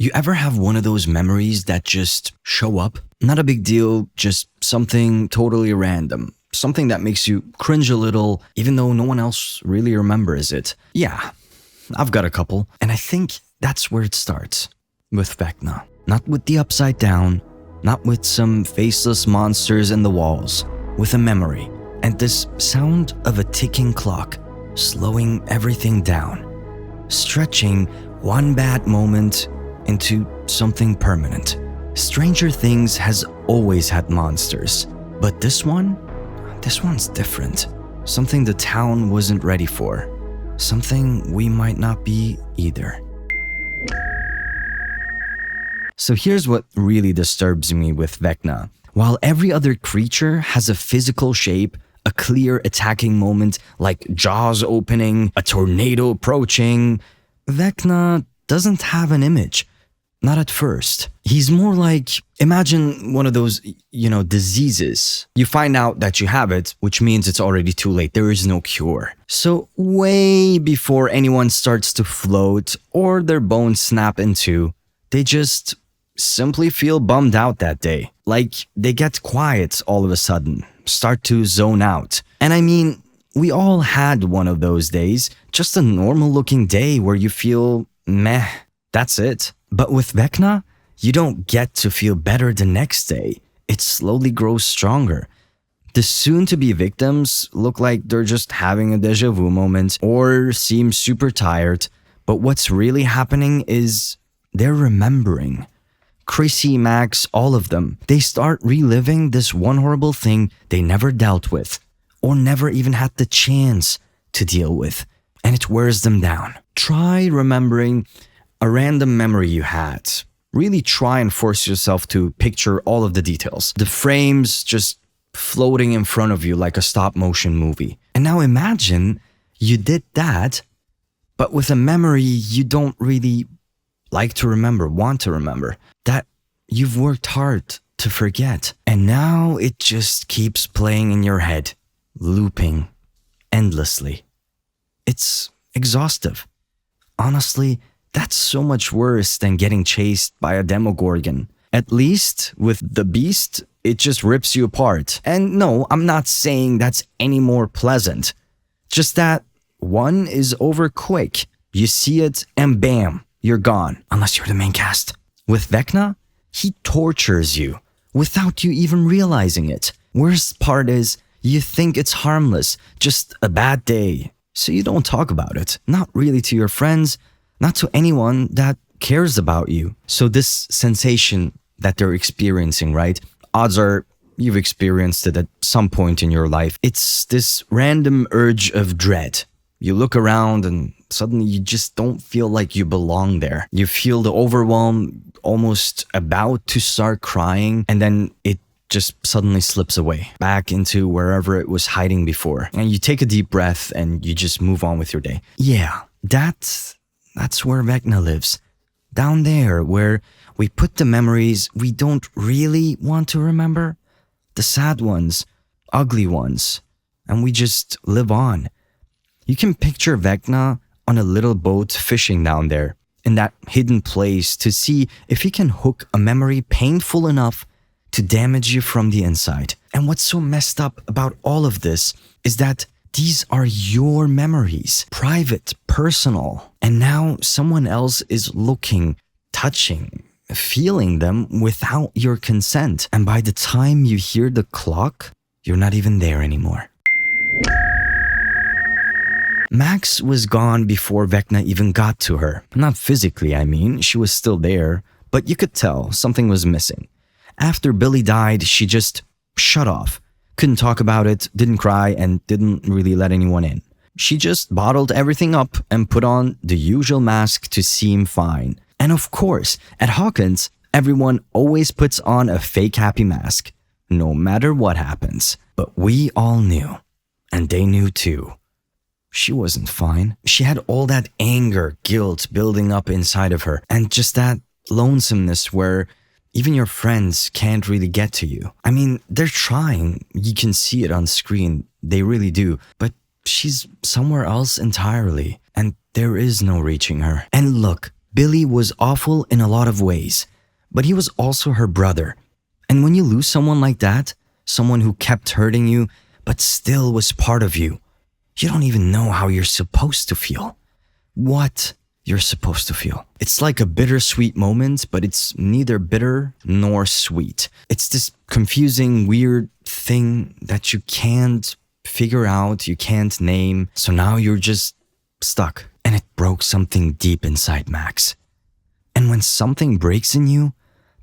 You ever have one of those memories that just show up? Not a big deal, just something totally random. Something that makes you cringe a little, even though no one else really remembers it. Yeah, I've got a couple. And I think that's where it starts. With Vecna. Not with the upside down, not with some faceless monsters in the walls. With a memory. And this sound of a ticking clock, slowing everything down. Stretching one bad moment into something permanent. Stranger Things has always had monsters, but this one's different. Something the town wasn't ready for. Something we might not be either. So here's what really disturbs me with Vecna. While every other creature has a physical shape, a clear attacking moment like jaws opening, a tornado approaching, Vecna doesn't have an image. Not at first. He's more like, imagine one of those, diseases. You find out that you have it, which means it's already too late. There is no cure. So way before anyone starts to float or their bones snap in two, they just simply feel bummed out that day. Like they get quiet all of a sudden, start to zone out. And I mean, we all had one of those days, just a normal looking day where you feel meh, that's it. But with Vecna, you don't get to feel better the next day. It slowly grows stronger. The soon-to-be victims look like they're just having a déjà vu moment or seem super tired. But what's really happening is they're remembering. Chrissy, Max, all of them. They start reliving this one horrible thing they never dealt with or never even had the chance to deal with. And it wears them down. Try remembering a random memory you had. Really try and force yourself to picture all of the details. The frames just floating in front of you like a stop motion movie. And now imagine you did that, but with a memory you don't really like to remember, want to remember, that you've worked hard to forget. And now it just keeps playing in your head, looping endlessly. It's exhaustive. Honestly, that's so much worse than getting chased by a Demogorgon. At least with the beast, it just rips you apart. And no, I'm not saying that's any more pleasant. Just that one is over quick. You see it and bam, you're gone. Unless you're the main cast. With Vecna, he tortures you without you even realizing it. Worst part is, you think it's harmless, just a bad day. So you don't talk about it. Not really to your friends, not to anyone that cares about you. So this sensation that they're experiencing, right? Odds are you've experienced it at some point in your life. It's this random urge of dread. You look around and suddenly you just don't feel like you belong there. You feel the overwhelm, almost about to start crying, and then it just suddenly slips away back into wherever it was hiding before. And you take a deep breath and you just move on with your day. Yeah, that's where Vecna lives. Down there where we put the memories we don't really want to remember. The sad ones, ugly ones. And we just live on. You can picture Vecna on a little boat fishing down there in that hidden place to see if he can hook a memory painful enough to damage you from the inside. And what's so messed up about all of this is that these are your memories, private, personal. And now someone else is looking, touching, feeling them without your consent. And by the time you hear the clock, you're not even there anymore. Max was gone before Vecna even got to her. Not physically, I mean, she was still there, but you could tell something was missing. After Billy died, she just shut off. Couldn't talk about it, didn't cry, and didn't really let anyone in. She just bottled everything up and put on the usual mask to seem fine. And of course, at Hawkins, everyone always puts on a fake happy mask, no matter what happens. But we all knew, and they knew too. She wasn't fine. She had all that anger, guilt building up inside of her, and just that lonesomeness where even your friends can't really get to you. I mean, they're trying. You can see it on screen. They really do. But she's somewhere else entirely. And there is no reaching her. And look, Billy was awful in a lot of ways, but he was also her brother. And when you lose someone like that, someone who kept hurting you, but still was part of you, you don't even know how you're supposed to feel. What you're supposed to feel. It's like a bittersweet moment, but it's neither bitter nor sweet. It's this confusing, weird thing that you can't figure out, you can't name. So now you're just stuck. And it broke something deep inside Max. And when something breaks in you,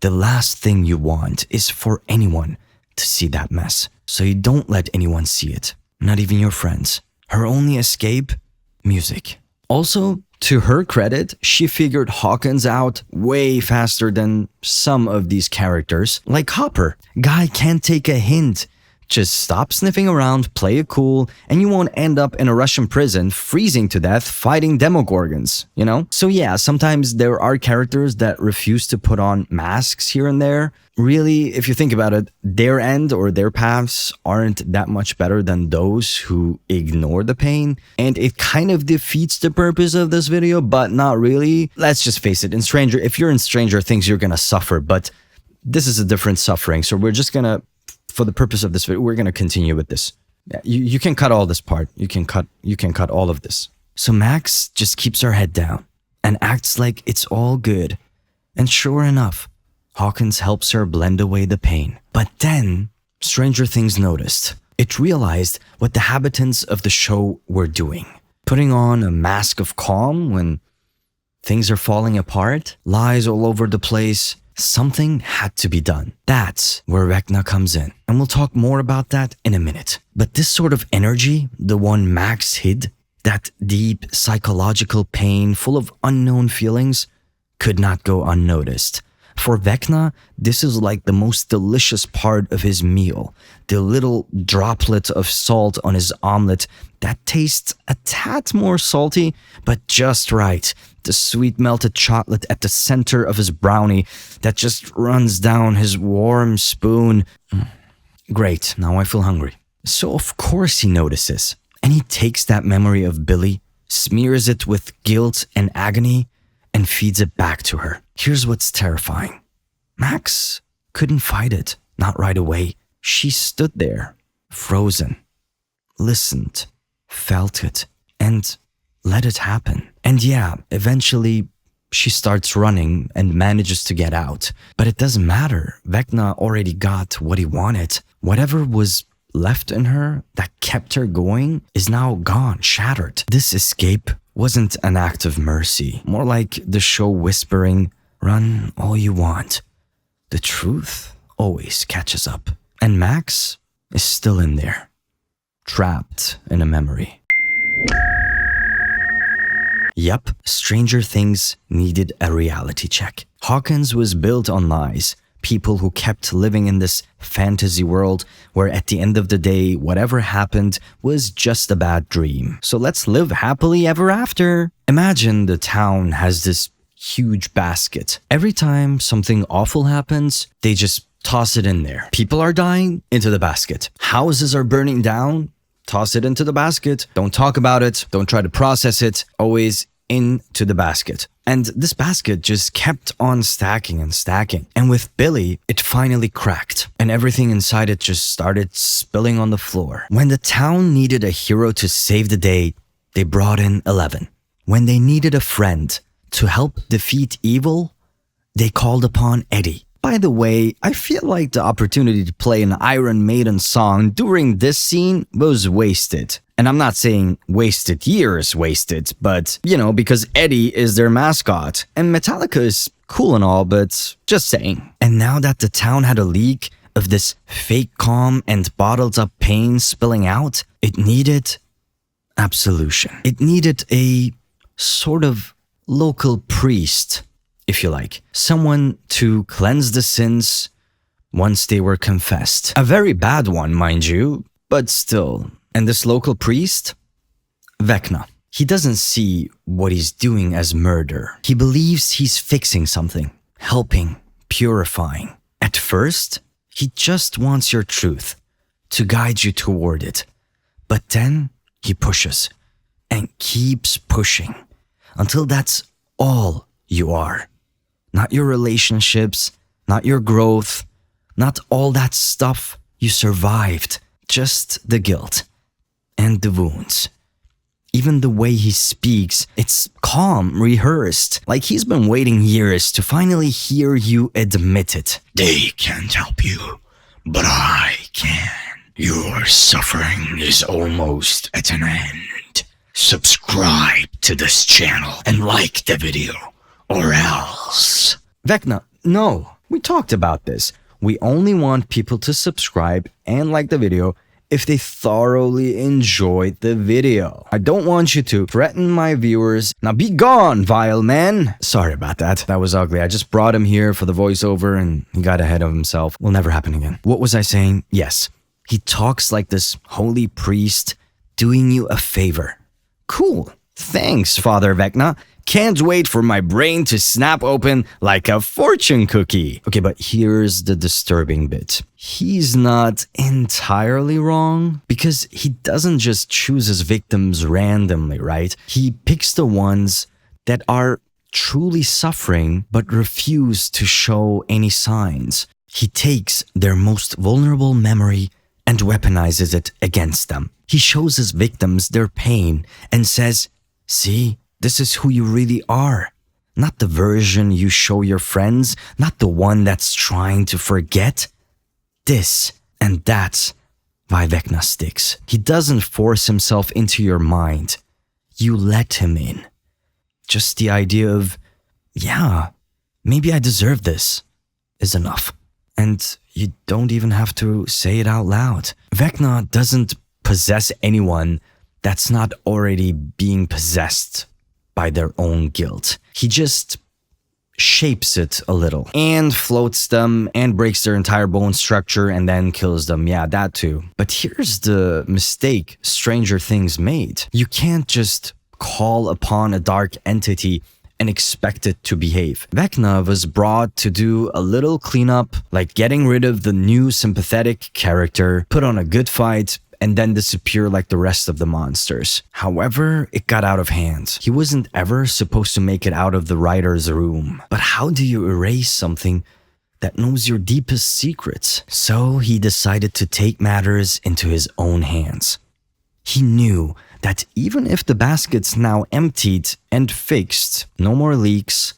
the last thing you want is for anyone to see that mess. So you don't let anyone see it, not even your friends. Her only escape? Music. Also, to her credit, she figured Hawkins out way faster than some of these characters, like Hopper. Guy can't take a hint. Just stop sniffing around, play it cool, and you won't end up in a Russian prison freezing to death fighting demogorgons, you know? So yeah, sometimes there are characters that refuse to put on masks here and there. Really, if you think about it, their end or their paths aren't that much better than those who ignore the pain. And it kind of defeats the purpose of this video, but not really. Let's just face it, if you're in Stranger Things, you're gonna suffer, but this is a different suffering. So we're just gonna, for the purpose of this video, we're gonna continue with this. Yeah, you can cut all this part. You can cut all of this. So Max just keeps her head down and acts like it's all good. And sure enough, Hawkins helps her blend away the pain. But then, Stranger Things noticed. It realized what the habitants of the show were doing. Putting on a mask of calm when things are falling apart, lies all over the place. Something had to be done. That's where Vecna comes in. And we'll talk more about that in a minute. But this sort of energy, the one Max hid, that deep psychological pain full of unknown feelings, could not go unnoticed. For Vecna, this is like the most delicious part of his meal. The little droplet of salt on his omelet that tastes a tad more salty, but just right. The sweet melted chocolate at the center of his brownie that just runs down his warm spoon. Great, now I feel hungry. So of course he notices. And he takes that memory of Billy, smears it with guilt and agony, and feeds it back to her. Here's what's terrifying. Max couldn't fight it, not right away. She stood there, frozen, listened, felt it, and let it happen. And yeah, eventually she starts running and manages to get out. But it doesn't matter. Vecna already got what he wanted. Whatever was left in her that kept her going is now gone, shattered. This escape wasn't an act of mercy, more like the show whispering, run all you want. The truth always catches up. And Max is still in there, trapped in a memory. Yup, Stranger Things needed a reality check. Hawkins was built on lies. People who kept living in this fantasy world where at the end of the day, whatever happened was just a bad dream. So let's live happily ever after. Imagine the town has this huge basket. Every time something awful happens, they just toss it in there. People are dying, into the basket. Houses are burning down, toss it into the basket. Don't talk about it. Don't try to process it. Always into the basket. And this basket just kept on stacking and stacking. And with Billy, it finally cracked. And everything inside it just started spilling on the floor. When the town needed a hero to save the day, they brought in 11. When they needed a friend to help defeat evil, they called upon Eddie. By the way, I feel like the opportunity to play an Iron Maiden song during this scene was wasted. And I'm not saying wasted years wasted, but, you know, because Eddie is their mascot. And Metallica is cool and all, but just saying. And now that the town had a leak of this fake calm and bottled up pain spilling out, it needed absolution. It needed a sort of local priest, if you like. Someone to cleanse the sins once they were confessed. A very bad one, mind you, but still. And this local priest? Vecna. He doesn't see what he's doing as murder. He believes he's fixing something, helping, purifying. At first, he just wants your truth, to guide you toward it. But then he pushes and keeps pushing until that's all you are. Not your relationships, not your growth, not all that stuff you survived. Just the guilt and the wounds. Even the way he speaks, it's calm, rehearsed, like he's been waiting years to finally hear you admit it. They can't help you, but I can. Your suffering is almost at an end. Subscribe to this channel and like the video, or else. Vecna, no, we talked about this. We only want people to subscribe and like the video if they thoroughly enjoyed the video. I don't want you to threaten my viewers. Now be gone, vile man. Sorry about that. That was ugly. I just brought him here for the voiceover and he got ahead of himself. Will never happen again. What was I saying? Yes, he talks like this holy priest doing you a favor. Cool. Thanks, Father Vecna. Can't wait for my brain to snap open like a fortune cookie. Okay, but here's the disturbing bit. He's not entirely wrong because he doesn't just choose his victims randomly, right? He picks the ones that are truly suffering but refuse to show any signs. He takes their most vulnerable memory and weaponizes it against them. He shows his victims their pain and says, "See, this is who you really are. Not the version you show your friends, not the one that's trying to forget. This." And that's why Vecna sticks. He doesn't force himself into your mind. You let him in. Just the idea of, yeah, maybe I deserve this is enough. And you don't even have to say it out loud. Vecna doesn't possess anyone that's not already being possessed by their own guilt. He just shapes it a little and floats them and breaks their entire bone structure and then kills them. Yeah, that too. But here's the mistake Stranger Things made. You can't just call upon a dark entity and expect it to behave. Vecna was brought to do a little cleanup, like getting rid of the new sympathetic character, put on a good fight, and then disappear like the rest of the monsters. However, it got out of hand. He wasn't ever supposed to make it out of the writer's room. But how do you erase something that knows your deepest secrets? So he decided to take matters into his own hands. He knew that even if the basket's now emptied and fixed, no more leaks,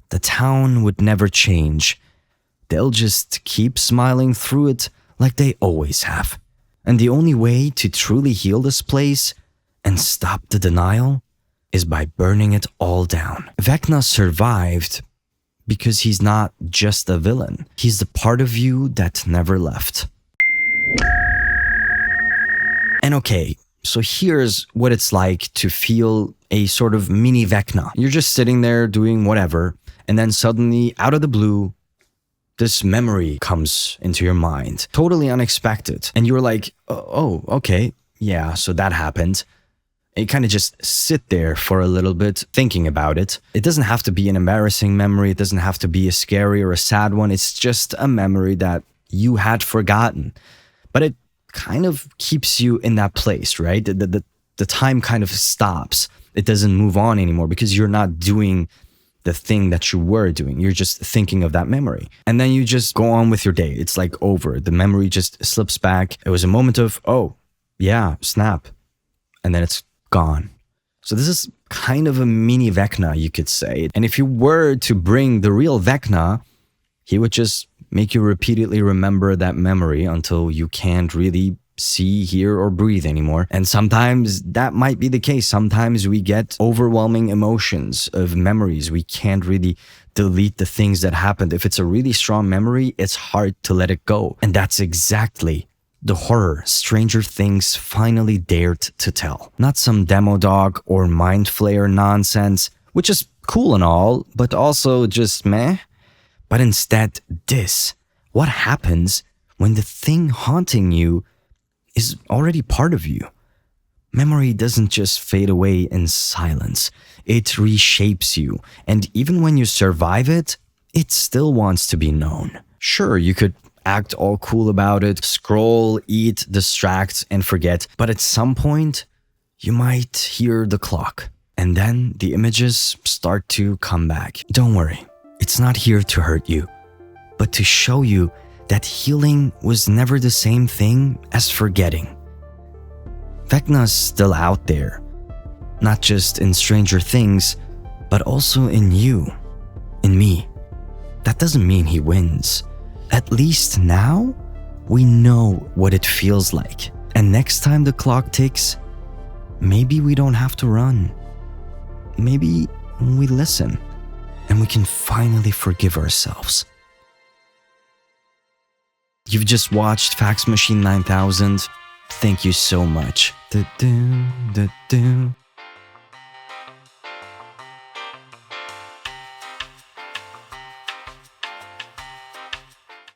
the town would never change. They'll just keep smiling through it like they always have. And the only way to truly heal this place and stop the denial is by burning it all down. Vecna survived because he's not just a villain. He's the part of you that never left. And okay, so here's what it's like to feel a sort of mini Vecna. You're just sitting there doing whatever, and then suddenly, out of the blue, this memory comes into your mind, totally unexpected. And you're like, oh, okay, yeah, so that happened. You kind of just sit there for a little bit thinking about it. It doesn't have to be an embarrassing memory. It doesn't have to be a scary or a sad one. It's just a memory that you had forgotten. But it kind of keeps you in that place, right? The time kind of stops. It doesn't move on anymore because you're not doing the thing that you were doing. You're just thinking of that memory. And then you just go on with your day. It's like over. The memory just slips back. It was a moment of, oh, yeah, snap. And then it's gone. So this is kind of a mini Vecna, you could say. And if you were to bring the real Vecna, he would just make you repeatedly remember that memory until you can't really see, hear, or breathe anymore. And sometimes that might be the case. Sometimes we get overwhelming emotions of memories. We can't really delete the things that happened. If it's a really strong memory, it's hard to let it go. And that's exactly the horror Stranger Things finally dared to tell. Not some demo dog or mind flayer nonsense, which is cool and all, but also just meh. But instead, this. What happens when the thing haunting you is already part of you? Memory doesn't just fade away in silence. It reshapes you. And even when you survive it, it still wants to be known. Sure, you could act all cool about it, scroll, eat, distract, and forget. But at some point, you might hear the clock And then the images start to come back. Don't worry, it's not here to hurt you, but to show you that healing was never the same thing as forgetting. Vecna's still out there, not just in Stranger Things, but also in you, in me. That doesn't mean he wins. At least now, we know what it feels like. And next time the clock ticks, maybe we don't have to run. Maybe we listen, and we can finally forgive ourselves. You've just watched Fax Machine 9000. Thank you so much.